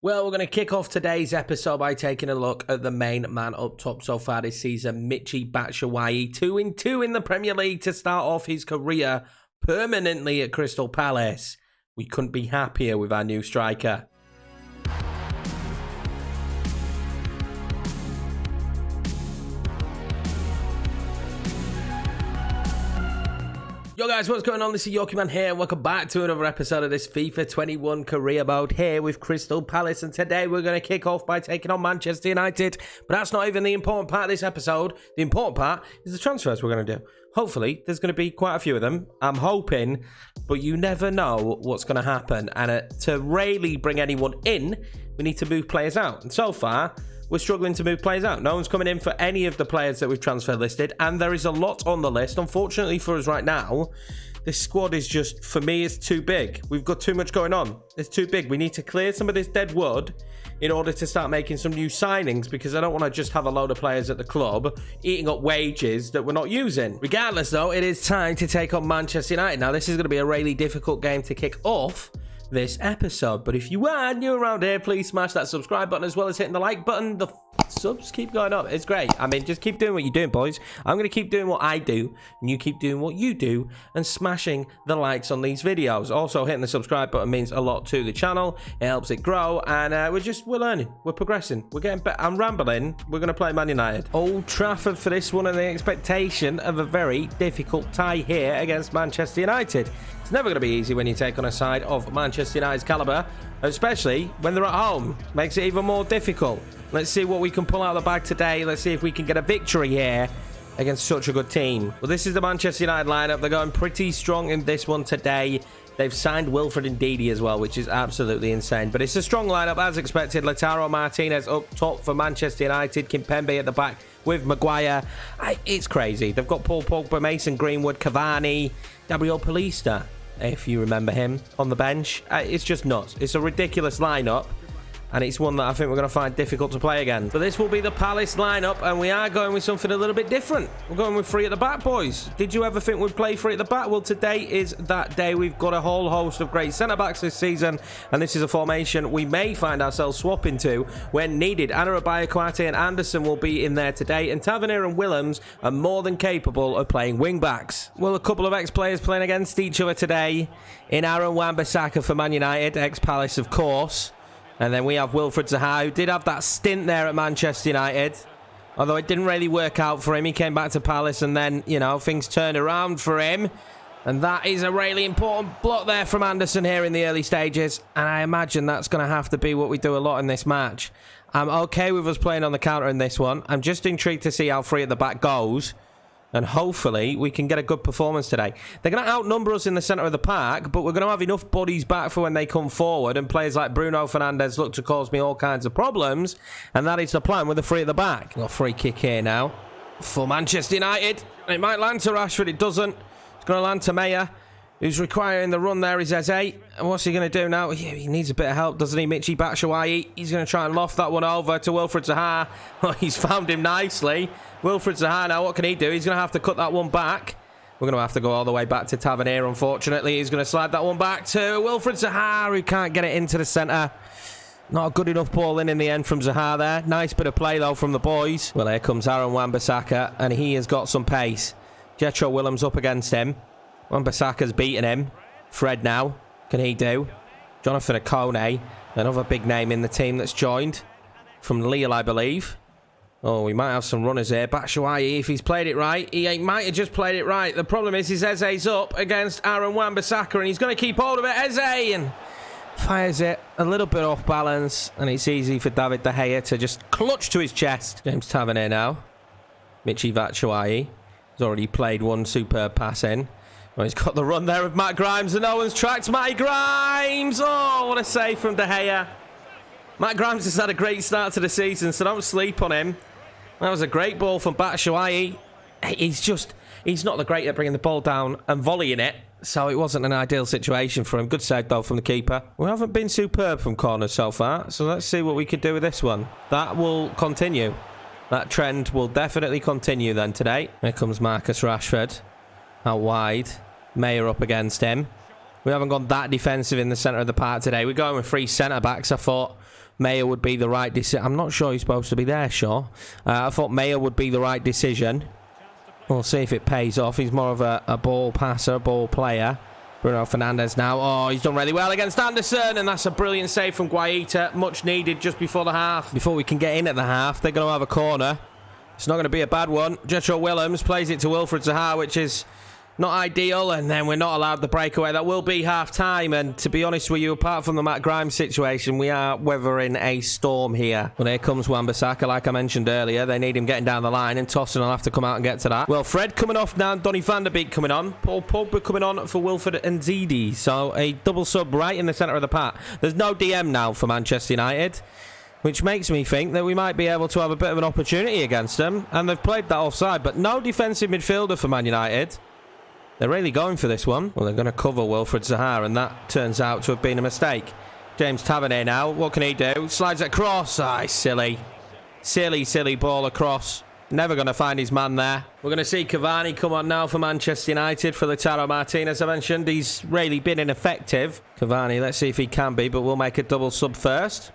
Well, we're going to kick off today's episode by taking a look at the main man up top so far this season, Michy Batshuayi. 2-2 in the Premier League to start off his career permanently at Crystal Palace. We couldn't be happier with our new striker. Yo guys, what's going on? This is Yorkieman here, and welcome back to another episode of this FIFA 21 career mode here with Crystal Palace. And today we're going to kick off by taking on Manchester United. But that's not even the important part of this episode. The important part is the transfers we're going to do. Hopefully, there's going to be quite a few of them. I'm hoping, but you never know what's going to happen. And to really bring anyone in, we need to move players out. And so far, we're struggling to move players out. No one's coming in for any of the players that we've transfer listed, and there is a lot on the list. Unfortunately for us right now, this squad is just, for me, it's too big. We've got too much going on. It's too big. We need to clear some of this dead wood in order to start making some new signings, because I don't want to just have a load of players at the club eating up wages that we're not using. Regardless, though, it is time to take on Manchester United. Now, this is going to be a really difficult game to kick off this episode, but if you are new around here, please smash that subscribe button as well as hitting the like button. The subs keep going up. It's great. I mean, just keep doing what you're doing, boys. I'm going to keep doing what I do, and you keep doing what you do and smashing the likes on these videos. Also, hitting the subscribe button means a lot to the channel. It helps it grow, and we're learning, we're progressing, we're getting better. I'm rambling. We're going to play Man United. Old Trafford for this one, and the expectation of a very difficult tie here against Manchester United. It's never going to be easy when you take on a side of Manchester United's caliber, especially when they're at home. Makes it even more difficult. Let's see what we can pull out of the bag today. Let's see if we can get a victory here against such a good team. Well, this is the Manchester United lineup. They're going pretty strong in this one today. They've signed Wilfred Ndidi as well, which is absolutely insane. But it's a strong lineup as expected. Lautaro Martinez up top for Manchester United. Kimpembe at the back with Maguire. It's crazy. They've got Paul Pogba, Mason Greenwood, Cavani, Gabriel Paulista, if you remember him, on the bench. It's just nuts. It's a ridiculous lineup, and it's one that I think we're going to find difficult to play again. But this will be the Palace lineup, and we are going with something a little bit different. We're going with three at the back, boys. Did you ever think we'd play three at the back? Well, today is that day. We've got a whole host of great centre-backs this season, and this is a formation we may find ourselves swapping to when needed. Anarabaya, Kouate and Anderson will be in there today, and Tavernier and Willems are more than capable of playing wing-backs. Well, a couple of ex-players playing against each other today in Aaron Wan-Bissaka for Man United, ex-Palace, of course. And then we have Wilfred Zaha, who did have that stint there at Manchester United, although it didn't really work out for him. He came back to Palace, and then, you know, things turned around for him. And that is a really important block there from Anderson here in the early stages. And I imagine that's going to have to be what we do a lot in this match. I'm okay with us playing on the counter in this one. I'm just intrigued to see how three at the back goes. And hopefully we can get a good performance today. They're going to outnumber us in the centre of the park, but we're going to have enough bodies back for when they come forward. And players like Bruno Fernandes look to cause me all kinds of problems. And that is the plan with the three at the back. Got a free kick here now for Manchester United. It might land to Rashford. It doesn't. It's going to land to Meyer, who's requiring the run there is Eze. And what's he going to do now? Yeah, he needs a bit of help, doesn't he, Michy Batshuayi? He's going to try and loft that one over to Wilfred Zaha. Oh, he's found him nicely. Wilfred Zaha now, what can he do? He's going to have to cut that one back. We're going to have to go all the way back to Tavernier, unfortunately. He's going to slide that one back to Wilfred Zaha, who can't get it into the centre. Not a good enough ball in the end from Zaha there. Nice bit of play, though, from the boys. Well, here comes Aaron Wan-Bissaka, and he has got some pace. Jetro Willems up against him. Wan-Bissaka's beating him. Fred now. Can he do? Jonathan Akone, another big name in the team that's joined. From Lille, I believe. Oh, we might have some runners here. Batshuayi, if he's played it right. He might have just played it right. The problem is Eze's up against Aaron Wan-Bissaka, and he's going to keep hold of it. Eze, and fires it a little bit off balance, and it's easy for David De Gea to just clutch to his chest. James Tavernier now. Michy Batshuayi. He's already played one superb pass in. Well, he's got the run there of Matt Grimes, and no one's tracked Matty Grimes. Oh, what a save from De Gea. Matt Grimes has had a great start to the season, so don't sleep on him. That was a great ball from Batshuayi. He's not the great at bringing the ball down and volleying it, so it wasn't an ideal situation for him. Good save, though, from the keeper. We haven't been superb from corners so far, so let's see what we could do with this one. That will continue. That trend will definitely continue then today. Here comes Marcus Rashford. Out wide. Meyer up against him. We haven't gone that defensive in the centre of the park today. We're going with three centre-backs. I thought Mayer would be the right decision. I'm not sure he's supposed to be there, sure. I thought Mayer would be the right decision. We'll see if it pays off. He's more of a ball passer, ball player. Bruno Fernandes now. Oh, he's done really well against Anderson, and that's a brilliant save from Guaita. Much needed just before the half. Before we can get in at the half, they're going to have a corner. It's not going to be a bad one. Jetro Willems plays it to Wilfried Zaha, which is not ideal, and then we're not allowed the breakaway. That will be half-time, and to be honest with you, apart from the Matt Grimes situation, we are weathering a storm here. Well, here comes Wan-Bissaka, like I mentioned earlier. They need him getting down the line, and Tosin will have to come out and get to that. Well, Fred coming off now, Donny van der Beek coming on. Paul Pogba coming on for Wilfried Ndidi. So a double sub right in the centre of the pack. There's no DM now for Manchester United, which makes me think that we might be able to have a bit of an opportunity against them, and they've played that offside, but no defensive midfielder for Man United. They're really going for this one. Well, they're going to cover Wilfried Zaha, and that turns out to have been a mistake. James Tavernier now. What can he do? Slides it across. Ah, silly. Silly ball across. Never going to find his man there. We're going to see Cavani come on now for Manchester United for Lautaro Martinez. I mentioned he's really been ineffective. Cavani, let's see if he can be, but we'll make a double sub first.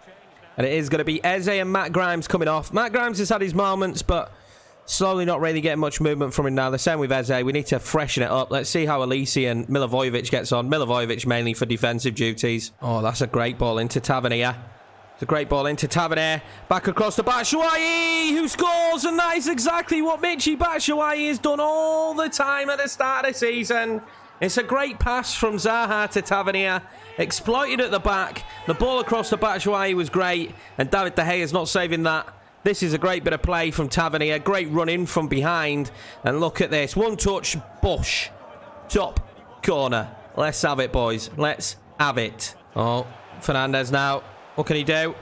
And it is going to be Eze and Matt Grimes coming off. Matt Grimes has had his moments, but slowly not really getting much movement from him now. The same with Eze. We need to freshen it up. Let's see how Elise and Milivojevic gets on. Milivojevic mainly for defensive duties. Oh, that's a great ball into Tavernier. It's a great ball into Tavernier. Back across to Batshuayi, who scores. And that is exactly what Michy Batshuayi has done all the time at the start of the season. It's a great pass from Zaha to Tavernier. Exploited at the back. The ball across to Batshuayi was great. And David De Gea is not saving that. This is a great bit of play from Tavernier. Great run in from behind. And look at this. One touch. Bush. Top corner. Let's have it, boys. Let's have it. Oh, Fernandes now. What can he do?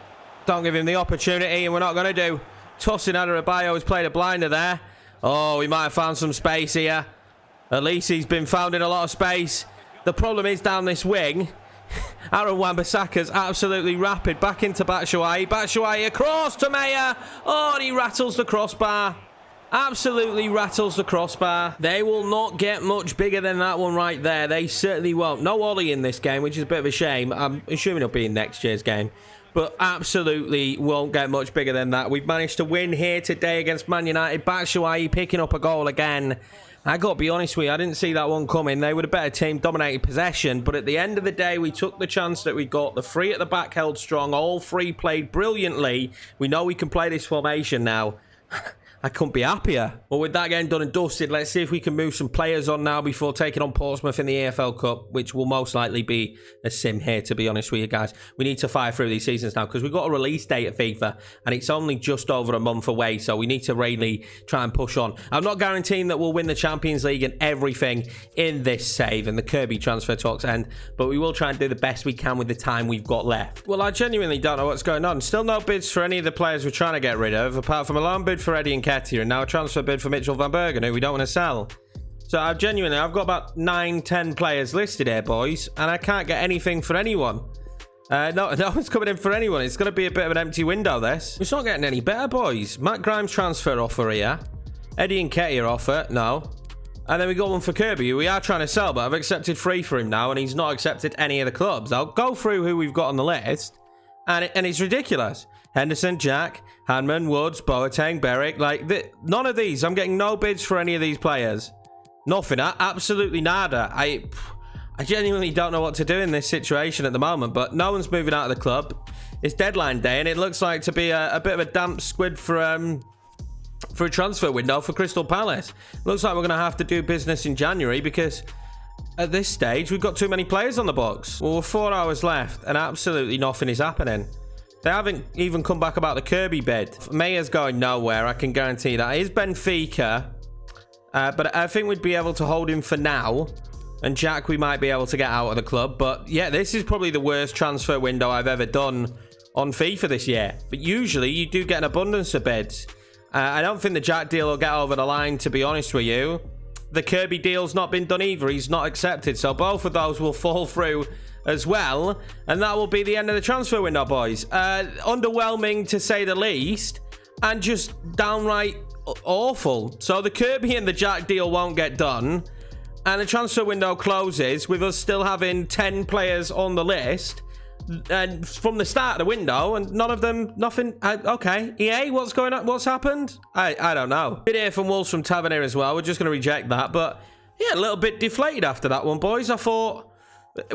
Don't give him the opportunity, and we're not going to do. Tosin Adarabioyo has played a blinder there. Oh, we might have found some space here. At least he's been found in a lot of space. The problem is down this wing. Aaron Wan-Bissaka's absolutely rapid. Back into Batshuayi. Batshuayi across to Mayer. Oh, and he rattles the crossbar. Absolutely rattles the crossbar. They will not get much bigger than that one right there. They certainly won't. No Ollie in this game, which is a bit of a shame. I'm assuming he'll be in next year's game. But absolutely won't get much bigger than that. We've managed to win here today against Man United. Batshuayi picking up a goal again. I got to be honest with you, I didn't see that one coming. They were a better team, dominated possession. But at the end of the day, we took the chance that we got. The three at the back held strong. All three played brilliantly. We know we can play this formation now. I couldn't be happier. Well, with that getting done and dusted, let's see if we can move some players on now before taking on Portsmouth in the AFL Cup, which will most likely be a sim here, to be honest with you guys. We need to fire through these seasons now because we've got a release date at FIFA and it's only just over a month away, so we need to really try and push on. I'm not guaranteeing that we'll win the Champions League and everything in this save and the Kirby transfer talks end, but we will try and do the best we can with the time we've got left. Well, I genuinely don't know what's going on. Still no bids for any of the players we're trying to get rid of, apart from a loan bid for Eddie and and now a transfer bid for Mitchell van Bergen, who we don't want to sell. So I've got about 9-10 players listed here, boys, and I can't get anything for anyone. No one's coming in for anyone. It's going to be a bit of an empty window, this. It's not getting any better, boys. Matt Grimes transfer offer here. Eddie Nketiah offer, no. And then we got one for Kirby, who we are trying to sell, but I've accepted 3 for him now, and he's not accepted any of the clubs. I'll go through who we've got on the list, and it's ridiculous. Henderson, Jack, Hanman, Woods, Boateng, Berwick. None of these. I'm getting no bids for any of these players. Nothing. Absolutely nada. I genuinely don't know what to do in this situation at the moment, but no one's moving out of the club. It's deadline day, and it looks like to be a bit of a damp squid for a transfer window for Crystal Palace. Looks like we're going to have to do business in January because at this stage, we've got too many players on the books. Well, we're 4 hours left, and absolutely nothing is happening. They haven't even come back about the Kirby bid. Mayer's going nowhere, I can guarantee that. It is Benfica, but I think we'd be able to hold him for now. And Jack, we might be able to get out of the club. But yeah, this is probably the worst transfer window I've ever done on FIFA this year. But usually, you do get an abundance of bids. I don't think the Jack deal will get over the line, to be honest with you. The Kirby deal's not been done either. He's not accepted. So both of those will fall through as well, and that will be the end of the transfer window, boys. Underwhelming to say the least, and just downright awful. So the Kirby and the Jack deal won't get done, and the transfer window closes with us still having 10 players on the list, and from the start of the window, and none of them, nothing. Okay, EA, what's going on? What's happened? I don't know. Bit here from Wolves from Tavernier as well. We're just going to reject that, but yeah, a little bit deflated after that one, boys. I thought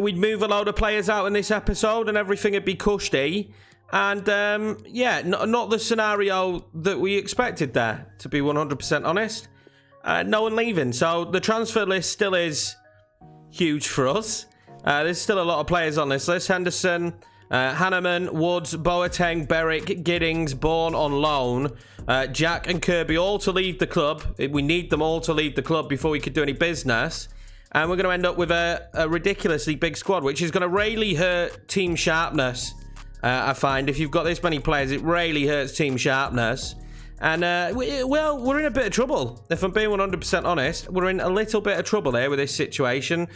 we'd move a load of players out in this episode and everything would be cushy. And yeah, not the scenario that we expected there, to be 100% honest. No one leaving, so the transfer list still is huge for us. There's still a lot of players on this list. Henderson, Hanneman, Woods, Boateng, Berwick, Giddings, Bourne on loan. Jack and Kirby all to leave the club. We need them all to leave the club before we could do any business. And we're going to end up with a ridiculously big squad, which is going to really hurt team sharpness. I find if you've got this many players, it really hurts team sharpness. And, well, we're in a bit of trouble. If I'm being 100% honest, we're in a little bit of trouble here with this situation.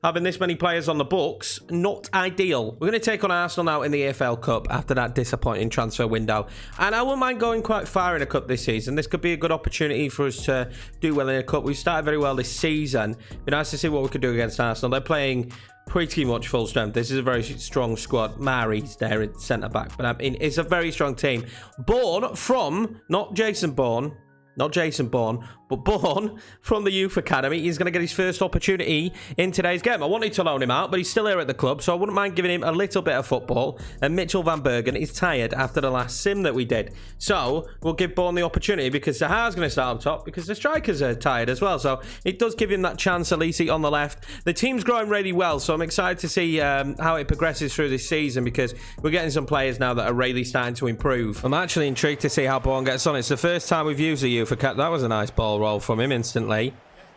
Having this many players on the books, not ideal. We're going to take on Arsenal now in the EFL Cup after that disappointing transfer window. And I wouldn't mind going quite far in a cup this season. This could be a good opportunity for us to do well in a cup. We've started very well this season. It'd be nice to see what we could do against Arsenal. They're playing pretty much full strength. This is a very strong squad. Mari's there at centre-back. But I mean, it's a very strong team. Born from, not Jason Bourne, but Bourne from the Youth Academy. He's going to get his first opportunity in today's game. I wanted to loan him out, but he's still here at the club, so I wouldn't mind giving him a little bit of football. And Mitchell van Bergen is tired after the last sim that we did. So we'll give Bourne the opportunity because Zaha's going to start up top because the strikers are tired as well. So it does give him that chance, at least on the left. The team's growing really well, so I'm excited to see how it progresses through this season because we're getting some players now that are really starting to improve. I'm actually intrigued to see how Bourne gets on. It's the first time we've used the Youth Academy. That was a nice ball roll from him instantly.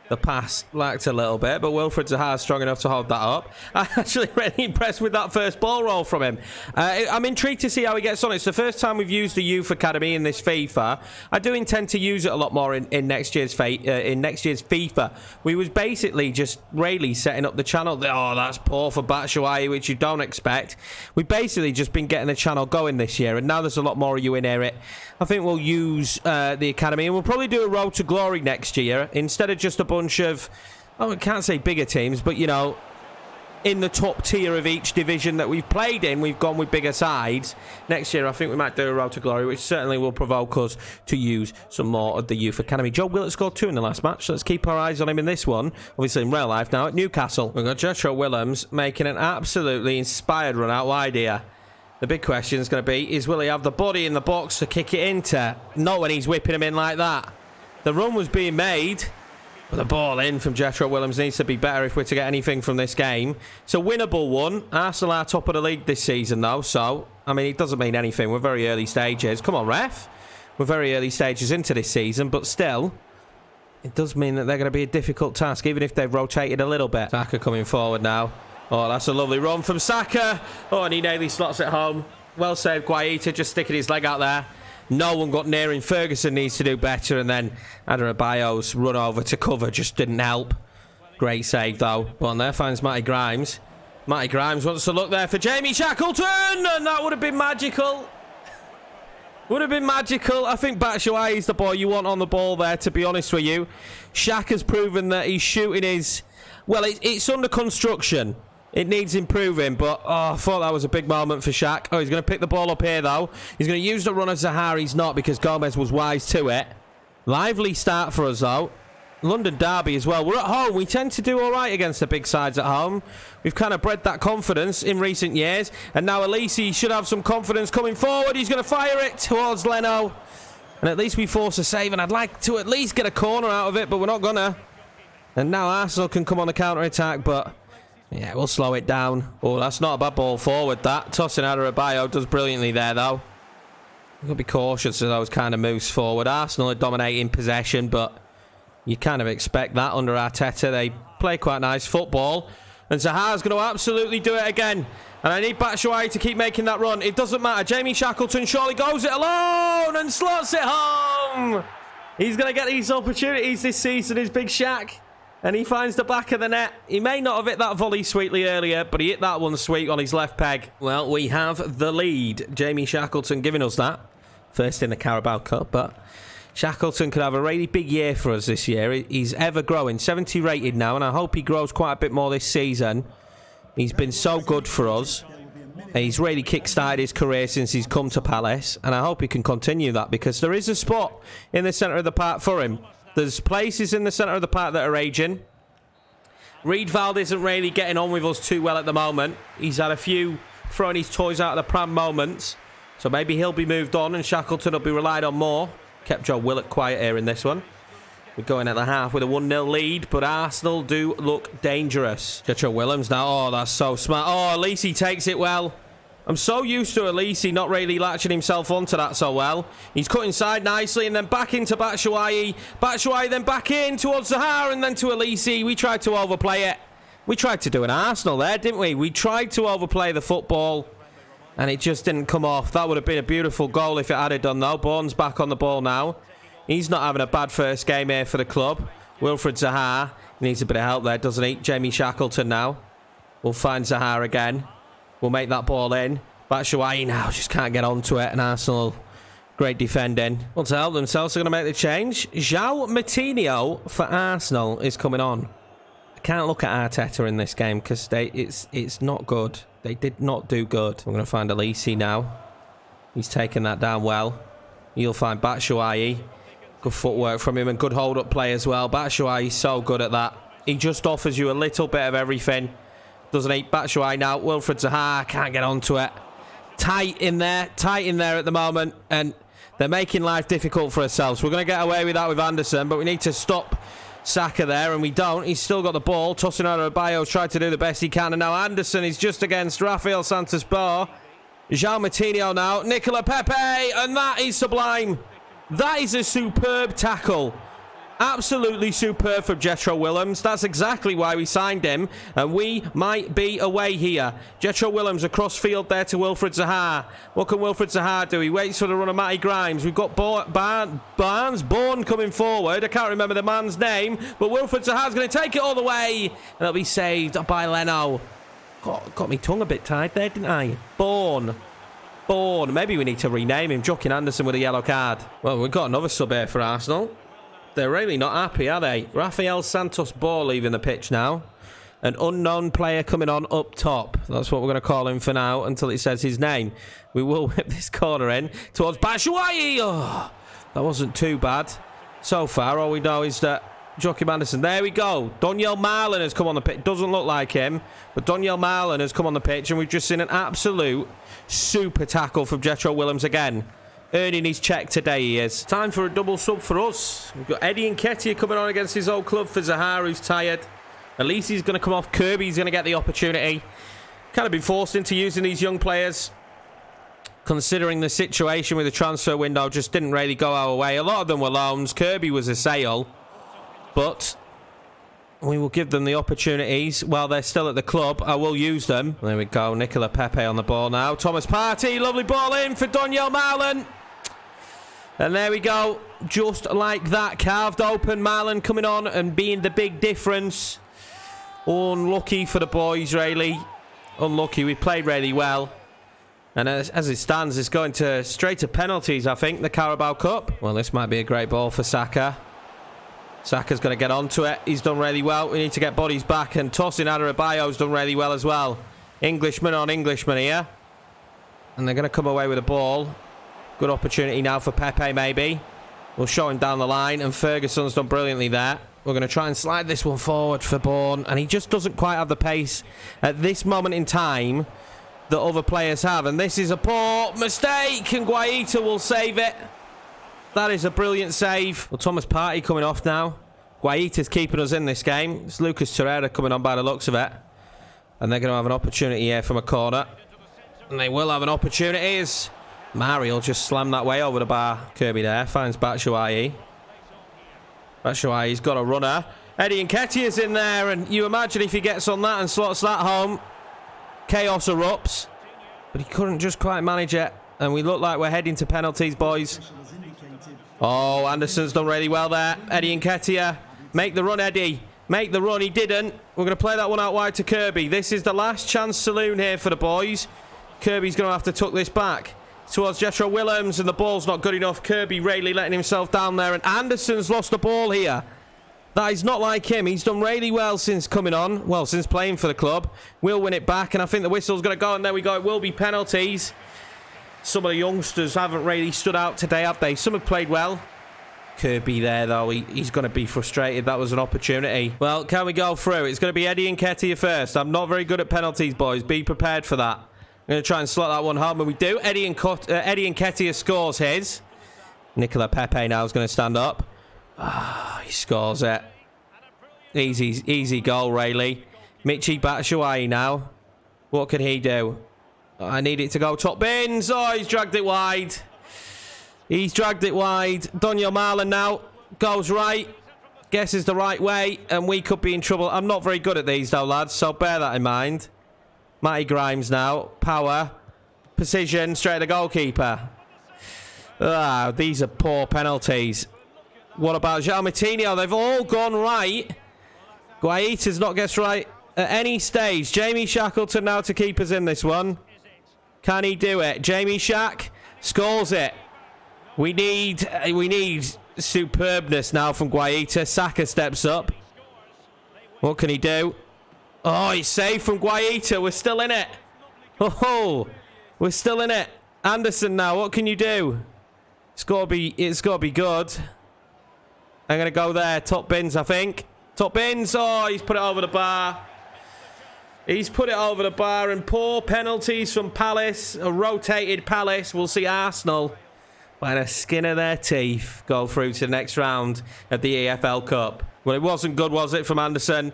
The pass lacked a little bit, but Wilfred Zaha is strong enough to hold that up. I'm actually really impressed with that first ball roll from him. I'm intrigued to see how he gets on. It's the first time we've used the Youth Academy in this FIFA. I do intend to use it a lot more in next year's FIFA. We was basically just really setting up the channel. Oh, that's poor for Batshuayi, which you don't expect. We've basically just been getting the channel going this year, and now there's a lot more of you in here. I think we'll use the Academy, and we'll probably do a Road to Glory next year instead of just a bunch of, I can't say bigger teams, but, you know, in the top tier of each division that we've played in, we've gone with bigger sides. Next year, I think we might do a Road to Glory, which certainly will provoke us to use some more of the Youth Academy. Joe Willett scored 2 in the last match, so let's keep our eyes on him in this one. Obviously, in real life now at Newcastle. We've got Joshua Willems making an absolutely inspired run out wide here. The big question is going to be, will he have the body in the box to kick it into? Not when he's whipping him in like that. The run was being made, but the ball in from Jethro Willems needs to be better if we're to get anything from this game. It's a winnable one. Arsenal are top of the league this season, though, so, I mean, it doesn't mean anything. We're very early stages. Come on, ref. We're very early stages into this season, but still, it does mean that they're going to be a difficult task, even if they've rotated a little bit. Saka coming forward now. Oh, that's a lovely run from Saka. Oh, and he nearly slots it home. Well saved, Guaita, just sticking his leg out there. No one got near him. Ferguson needs to do better. And then Adebayo's run over to cover just didn't help. Great save, though. Well, on there finds Matty Grimes. Matty Grimes wants to look there for Jamie Shackleton. And that would have been magical. Would have been magical. I think Batshuayi is the boy you want on the ball there, to be honest with you. Shaq has proven that he's shooting his... Well, it's under construction. It needs improving, but I thought that was a big moment for Shaq. Oh, he's going to pick the ball up here, though. He's going to use the run of Zaha. He's not, because Gomez was wise to it. Lively start for us, though. London derby as well. We're at home. We tend to do all right against the big sides at home. We've kind of bred that confidence in recent years. And now Elise should have some confidence coming forward. He's going to fire it towards Leno. And at least we force a save. And I'd like to at least get a corner out of it, but we're not going to. And now Arsenal can come on the counter-attack, but... yeah, we'll slow it down. Oh, that's not a bad ball forward, that. Tossing Adebayo does brilliantly there, though. We've got to be cautious of those kind of moves forward. Arsenal are dominating possession, but you kind of expect that under Arteta. They play quite nice football. And Zaha's going to absolutely do it again. And I need Batshuayi to keep making that run. It doesn't matter. Jamie Shackleton surely goes it alone and slots it home. He's going to get these opportunities this season, is Big Shaq. And he finds the back of the net. He may not have hit that volley sweetly earlier, but he hit that one sweet on his left peg. Well, we have the lead. Jamie Shackleton giving us that. First in the Carabao Cup, but Shackleton could have a really big year for us this year. He's ever growing. 70 rated now, and I hope he grows quite a bit more this season. He's been so good for us. He's really kick-started his career since he's come to Palace, and I hope he can continue that, because there is a spot in the centre of the park for him. There's places in the centre of the park that are aging. Riedwald isn't really getting on with us too well at the moment. He's had a few throwing his toys out of the pram moments, so maybe he'll be moved on and Shackleton will be relied on more. Kept Joe Willock quiet here in this one. We're going at the half with a 1-0 lead, but Arsenal do look dangerous. Jetro Willems now. Oh, that's so smart. Oh, Elise takes it well. I'm so used to Elise not really latching himself onto that so well. He's cut inside nicely and then back into Batshuayi. Batshuayi then back in towards Zaha and then to Elise. We tried to overplay it. We tried to do an Arsenal there, didn't we? We tried to overplay the football and it just didn't come off. That would have been a beautiful goal if it had done, though. Bourne's back on the ball now. He's not having a bad first game here for the club. Wilfred Zaha needs a bit of help there, doesn't he? Jamie Shackleton now. We'll find Zaha again. We'll make that ball in. Batshuayi now just can't get onto it. And Arsenal, great defending. Want to help themselves, they're going to make the change. João Moutinho for Arsenal is coming on. I can't look at Arteta in this game because it's not good. They did not do good. We're going to find Elise now. He's taken that down well. You'll find Batshuayi. Good footwork from him and good hold-up play as well. Batshuayi's so good at that. He just offers you a little bit of everything, doesn't he? Batshuayi now. Wilfred Zaha can't get onto it. Tight in there at the moment, and they're making life difficult for ourselves. We're going to get away with that with Anderson, but we need to stop Saka there, and we don't. He's still got the ball. Tosinado Abayo's tried to do the best he can, and now Anderson is just against Rafael Santos Bar. João Moutinho now. Nicola Pepe, and that is sublime. That is a superb tackle. Absolutely superb from Jetro Willems. That's exactly why we signed him. And we might be away here. Jetro Willems across field there to Wilfred Zaha. What can Wilfred Zaha do? He waits for the run of Matty Grimes. We've got Bourne coming forward. I can't remember the man's name. But Wilfred Zaha's going to take it all the way. And it'll be saved by Leno. Got me tongue a bit tied there, didn't I? Bourne. Maybe we need to rename him. Joaquin Anderson with a yellow card. Well, we've got another sub here for Arsenal. They're really not happy, are they? Rafael Santos Ball leaving the pitch now. An unknown player coming on up top. That's what we're going to call him for now until it says his name. We will whip this corner in towards Batshuayi. Oh, that wasn't too bad. So far, all we know is that Joaquin Anderson. There we go. Daniel Marlon has come on the pitch. Doesn't look like him, but Daniel Marlon has come on the pitch, and we've just seen an absolute super tackle from Jetro Willems again. Earning his check today, he is. Time for a double sub for us. We've got Eddie Nketiah coming on against his old club for Zaha, who's tired. Elise's going to come off. Kirby's going to get the opportunity. Kind of been forced into using these young players, considering the situation with the transfer window just didn't really go our way. A lot of them were loans. Kirby was a sale. But we will give them the opportunities while they're still at the club. I will use them. There we go. Nicola Pepe on the ball now. Thomas Partey. Lovely ball in for Daniel Marlon. And there we go. Just like that. Carved open. Marlon coming on and being the big difference. Unlucky for the boys, really. Unlucky. We played really well. And as it stands, it's going straight to penalties, I think, the Carabao Cup. Well, this might be a great ball for Saka. Saka's going to get onto it. He's done really well. We need to get bodies back. And Tosinado Abayo's done really well as well. Englishman on Englishman here. And they're going to come away with a ball. Good opportunity now for Pepe, maybe. We'll show him down the line. And Ferguson's done brilliantly there. We're going to try and slide this one forward for Bourne. And he just doesn't quite have the pace at this moment in time that other players have. And this is a poor mistake. And Guaita will save it. That is a brilliant save. Well, Thomas Partey coming off now. Guaita's keeping us in this game. It's Lucas Torreira coming on by the looks of it. And they're going to have an opportunity here from a corner. And they will have an opportunity as Mari will just slam that way over the bar. Kirby there finds Batshuayi. Batshuayi's got a runner. Eddie Nketiah's in there. And you imagine if he gets on that and slots that home, chaos erupts. But he couldn't just quite manage it. And we look like we're heading to penalties, boys. Oh, Anderson's done really well there. Eddie Nketiah. Make the run, Eddie. Make the run. He didn't. We're going to play that one out wide to Kirby. This is the last chance saloon here for the boys. Kirby's going to have to tuck this back towards Jetro Willems, and the ball's not good enough. Kirby really letting himself down there, and Anderson's lost the ball here. That is not like him. He's done really well since coming on. Well, since playing for the club. We'll win it back, and I think the whistle's going to go, and there we go. It will be penalties. Some of the youngsters haven't really stood out today, have they? Some have played well. Kirby there, though. He's going to be frustrated. That was an opportunity. Well, can we go through? It's going to be Eddie Nketiah first. I'm not very good at penalties, boys. Be prepared for that. I'm going to try and slot that one home, and we do. Eddie Nketiah scores his. Nicola Pepe now is going to stand up. He scores it. Easy goal, really. Michy Batshuayi now. What can he do? I need it to go top bins. Oh, he's dragged it wide. He's dragged it wide. Daniel Marlon now goes right. Guesses the right way, and we could be in trouble. I'm not very good at these, though, lads, so bear that in mind. Matty Grimes now. Power. Precision. Straight to the goalkeeper. These are poor penalties. What about João Moutinho? They've all gone right. Guaita's not guessed right at any stage. Jamie Shackleton now to keep us in this one. Can he do it? Jamie Shack scores it. We need superbness now from Guaita. Saka steps up. What can he do? Oh, it's saved from Guaita. We're still in it. Oh, we're still in it. Anderson now. What can you do? It's got to be good. I'm going to go there. Top bins, I think. Top bins. Oh, he's put it over the bar. He's put it over the bar. And poor penalties from Palace. A rotated Palace. We'll see Arsenal, by the skin of their teeth, go through to the next round of the EFL Cup. Well, it wasn't good, was it, from Anderson?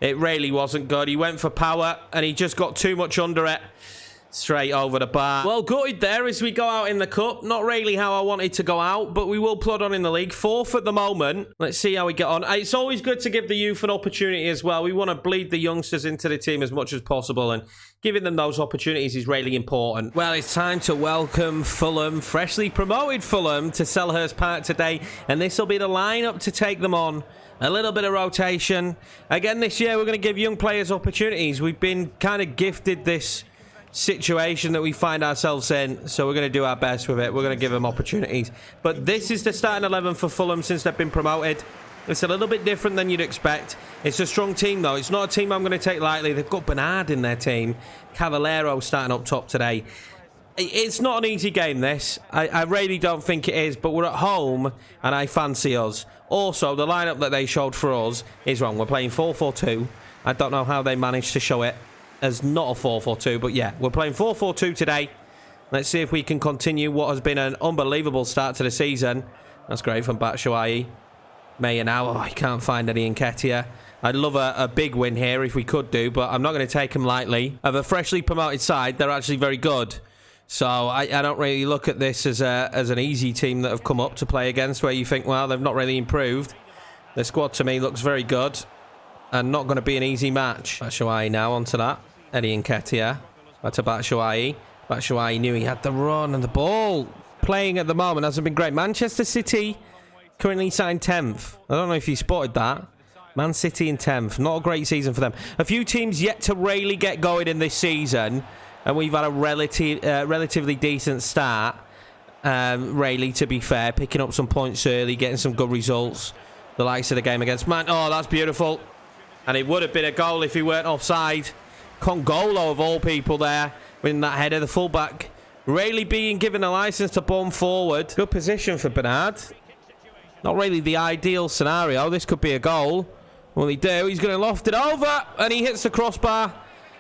It really wasn't good. He went for power, and he just got too much under it. Straight over the bar. Well, gutted there as we go out in the cup. Not really how I wanted to go out, but we will plod on in the league. 4th at the moment. Let's see how we get on. It's always good to give the youth an opportunity as well. We want to bleed the youngsters into the team as much as possible, and giving them those opportunities is really important. Well, it's time to welcome Fulham, freshly promoted Fulham, to Selhurst Park today, and this will be the lineup to take them on. A little bit of rotation. Again, this year, we're going to give young players opportunities. We've been kind of gifted this situation that we find ourselves in, so we're going to do our best with it. We're going to give them opportunities. But this is the starting 11 for Fulham since they've been promoted. It's a little bit different than you'd expect. It's a strong team, though. It's not a team I'm going to take lightly. They've got Bernard in their team. Cavallero starting up top today. It's not an easy game, this. I really don't think it is, but we're at home, and I fancy us. Also, the lineup that they showed for us is wrong. We're playing 4-4-2. I don't know how they managed to show it as not a 4-4-2, but yeah, we're playing 4-4-2 today. Let's see if we can continue what has been an unbelievable start to the season. That's great from Batshuayi. Mayer now. Oh, I can't find any Nketiah. I'd love a big win here if we could do, but I'm not going to take them lightly. Of a freshly promoted side, they're actually very good. So I don't really look at this as an easy team that have come up to play against, where you think, well, they've not really improved. The squad to me looks very good and not going to be an easy match. Batshuayi now onto that. Eddie Nketiah. Back to Batshuayi. Batshuayi knew he had the run, and the ball playing at the moment hasn't been great. Manchester City currently signed 10th. I don't know if you spotted that. Man City in 10th. Not a great season for them. A few teams yet to really get going in this season, and we've had a relatively decent start. Really, to be fair, picking up some points early, getting some good results. The likes of the game against Man. Oh, that's beautiful. And it would have been a goal if he weren't offside. Congolo, of all people, there winning that header. The fullback really being given a license to bomb forward. Good position for Bernard. Not really the ideal scenario. This could be a goal. Will he do? He's going to loft it over, and he hits the crossbar,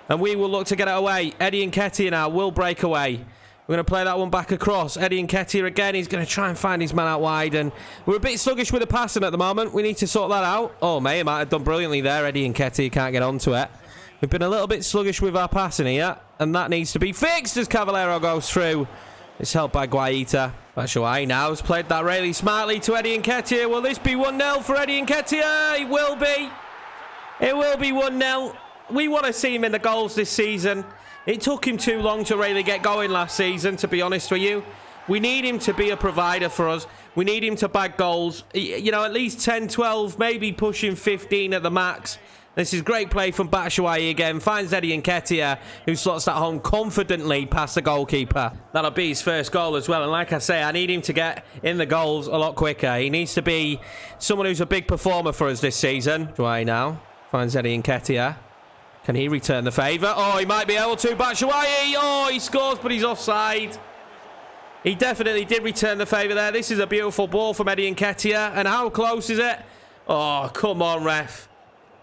and we will look to get it away. Eddie Nketiah now will break away. We're going to play that one back across. Eddie Nketiah again. He's going to try and find his man out wide, and we're a bit sluggish with the passing at the moment. We need to sort that out. Oh, Mayer might have done brilliantly there. Eddie Nketiah can't get onto it. We've been a little bit sluggish with our passing here, and that needs to be fixed as Cavallero goes through. It's helped by Guaita. Batshuayi now has played that really smartly to Eddie Nketiah. Will this be 1-0 for Eddie Nketiah? It will be. It will be 1-0. We want to see him in the goals this season. It took him too long to really get going last season, to be honest with you. We need him to be a provider for us. We need him to bag goals. You know, at least 10, 12, maybe pushing 15 at the max. This is great play from Batshuayi again. Finds Eddie Nketiah, who slots that home confidently past the goalkeeper. That'll be his first goal as well. And like I say, I need him to get in the goals a lot quicker. He needs to be someone who's a big performer for us this season. Batshuayi now finds Eddie Nketiah. Can he return the favour? Oh, he might be able to. Batshuayi! Oh, he scores, but he's offside. He definitely did return the favour there. This is a beautiful ball from Eddie Nketiah. And how close is it? Oh, come on, ref.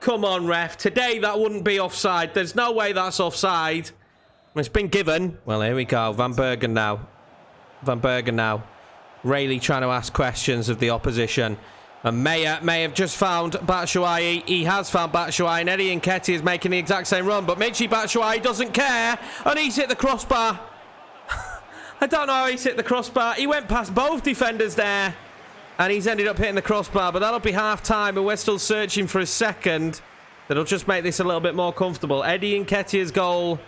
Come on, ref. Today, that wouldn't be offside. There's no way that's offside. It's been given. Well, here we go. Van Bergen now. Van Bergen now. Rayleigh trying to ask questions of the opposition. And Meyer may have just found Batshuayi. He has found Batshuayi. And Eddie Nketiah is making the exact same run. But Michy Batshuayi doesn't care. And he's hit the crossbar. I don't know how he's hit the crossbar. He went past both defenders there. And he's ended up hitting the crossbar, but that'll be half-time, and we're still searching for a second. That'll just make this a little bit more comfortable. Eddie Nketiah's goal,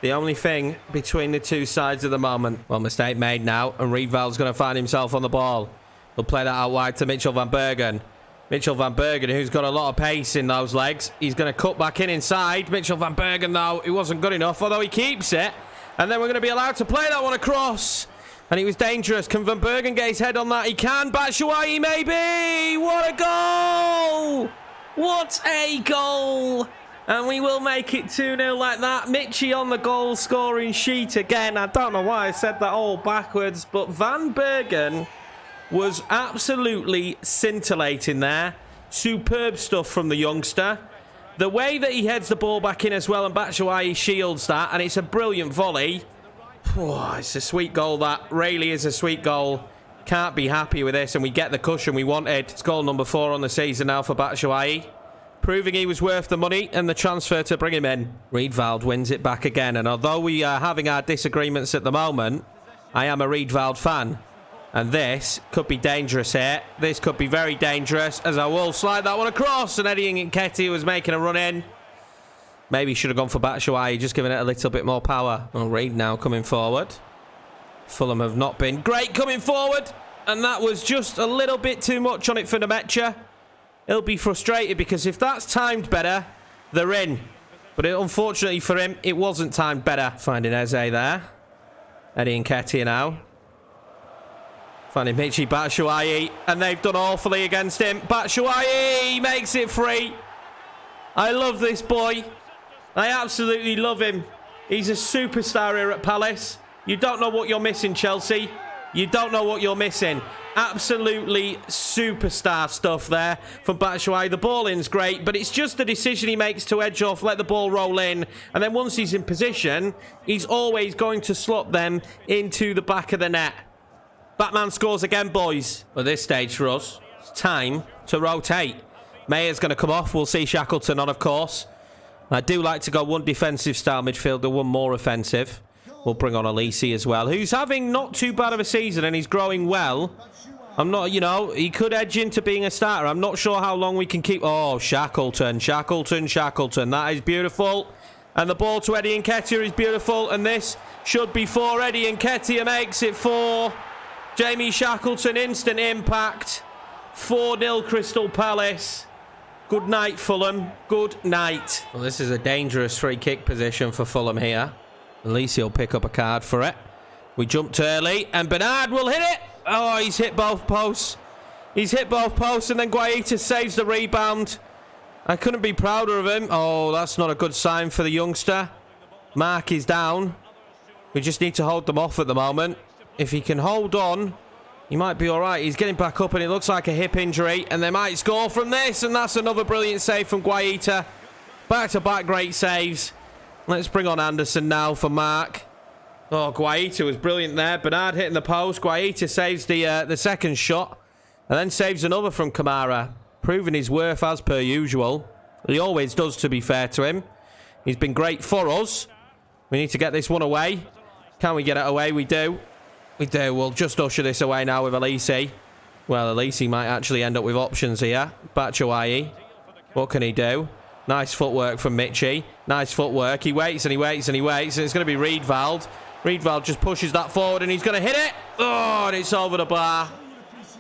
the only thing between the two sides at the moment. Well, mistake made now, and Riedwald's going to find himself on the ball. He'll play that out wide to Mitchell van Bergen. Mitchell van Bergen, who's got a lot of pace in those legs. He's going to cut back in inside. Mitchell van Bergen, though, it wasn't good enough, although he keeps it. And then we're going to be allowed to play that one across. And he was dangerous. Can Van Bergen get his head on that? He can. Batshuayi, maybe. What a goal. What a goal. And we will make it 2-0 like that. Michy on the goal scoring sheet again. I don't know why I said that all backwards. But Van Bergen was absolutely scintillating there. Superb stuff from the youngster. The way that he heads the ball back in as well. And Batshuayi shields that. And it's a brilliant volley. Oh, it's a sweet goal, that. Rayleigh is a sweet goal. Can't be happy with this, and we get the cushion we wanted. It's goal number 4 on the season now for Batshuayi. Proving he was worth the money and the transfer to bring him in. Riedwald wins it back again, and although we are having our disagreements at the moment, I am a Riedwald fan. And this could be dangerous here. This could be very dangerous, as I will slide that one across, and Eddie Nketiah was making a run in. Maybe should have gone for Batshuayi, just giving it a little bit more power. Well, Reid now coming forward. Fulham have not been great coming forward. And that was just a little bit too much on it for Nemecha. He'll be frustrated because if that's timed better, they're in. But unfortunately for him, it wasn't timed better. Finding Eze there. Eddie Nketiah now. Finding Michy Batshuayi. And they've done awfully against him. Batshuayi makes it free. I love this boy. I absolutely love him. He's a superstar here at Palace. You don't know what you're missing, Chelsea. You don't know what you're missing. Absolutely superstar stuff there from Batshuayi. The ball in's great, but it's just the decision he makes to edge off, let the ball roll in, and then once he's in position, he's always going to slot them into the back of the net. Batman scores again, boys. At this stage for us, it's time to rotate. Mayer's going to come off. We'll see Shackleton on, of course. I do like to go one defensive style midfielder, one more offensive. We'll bring on Elise as well, who's having not too bad of a season and he's growing well. I'm not, you know, he could edge into being a starter. I'm not sure how long we can keep. Oh, Shackleton. That is beautiful. And the ball to Eddie Nketiah is beautiful. And this should be 4. Eddie Nketiah makes it 4. Jamie Shackleton, instant impact. 4-0 Crystal Palace. Good night, Fulham. Good night. Well, this is a dangerous free kick position for Fulham here. At least he'll pick up a card for it. We jumped early, and Bernard will hit it. Oh, he's hit both posts. He's hit both posts, and then Guaita saves the rebound. I couldn't be prouder of him. Oh, that's not a good sign for the youngster. Mark is down. We just need to hold them off at the moment. If he can hold on, he might be all right. He's getting back up, and it looks like a hip injury, and they might score from this, and that's another brilliant save from Guaita. Back-to-back great saves. Let's bring on Anderson now for Mark. Oh, Guaita was brilliant there. Bernard hitting the post. Guaita saves the second shot, and then saves another from Kamara, proving his worth as per usual. He always does, to be fair to him. He's been great for us. We need to get this one away. Can we get it away? We do. We do. We'll just usher this away now with Elise. Well, Elise might actually end up with options here. Batshuayi. What can he do? Nice footwork from Michy. Nice footwork. He waits and he waits and he waits. And it's going to be Riedwald. Riedwald just pushes that forward and he's going to hit it. Oh, and it's over the bar.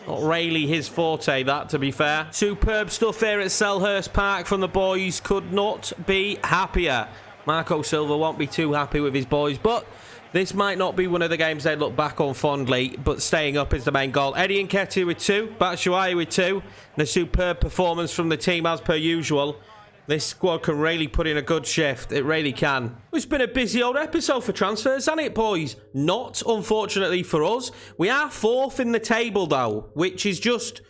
Not really his forte, that, to be fair. Superb stuff here at Selhurst Park from the boys. Could not be happier. Marco Silva won't be too happy with his boys, but this might not be one of the games they look back on fondly, but staying up is the main goal. Eddie Nketiah with 2, Batshuayi with 2, and a superb performance from the team as per usual. This squad can really put in a good shift. It really can. It's been a busy old episode for transfers, hasn't it, boys? Not, unfortunately, for us. We are 4th in the table, though, which is just...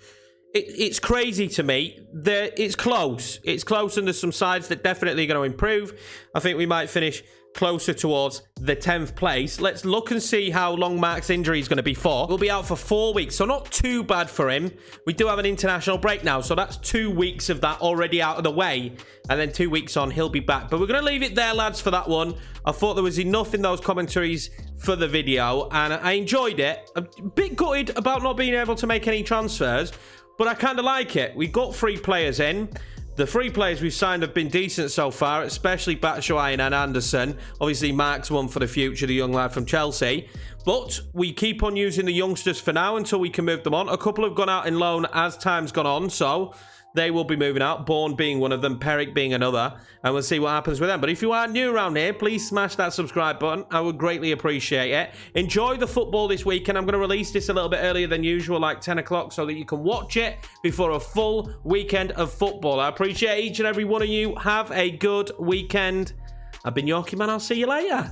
It's crazy to me. It's close. It's close, and there's some sides that definitely are going to improve. I think we might finish closer towards the 10th place. Let's look and see how long Mark's injury is going to be for. We'll be out for 4 weeks, so not too bad for him. We do have an international break now, so that's 2 weeks of that already out of the way. And then 2 weeks on, he'll be back. But we're going to leave it there, lads, for that one. I thought there was enough in those commentaries for the video, and I enjoyed it. A bit gutted about not being able to make any transfers, but I kind of like it. We got 3 players in. The 3 players we've signed have been decent so far, especially Batshuayi and Anderson. Obviously, Mark's one for the future, the young lad from Chelsea. But we keep on using the youngsters for now until we can move them on. A couple have gone out in loan as time's gone on, so they will be moving out. Bourne being one of them, Perrick being another. And we'll see what happens with them. But if you are new around here, please smash that subscribe button. I would greatly appreciate it. Enjoy the football this weekend. I'm going to release this a little bit earlier than usual, like 10 o'clock, so that you can watch it before a full weekend of football. I appreciate each and every one of you. Have a good weekend. I've been Yorkieman. I'll see you later.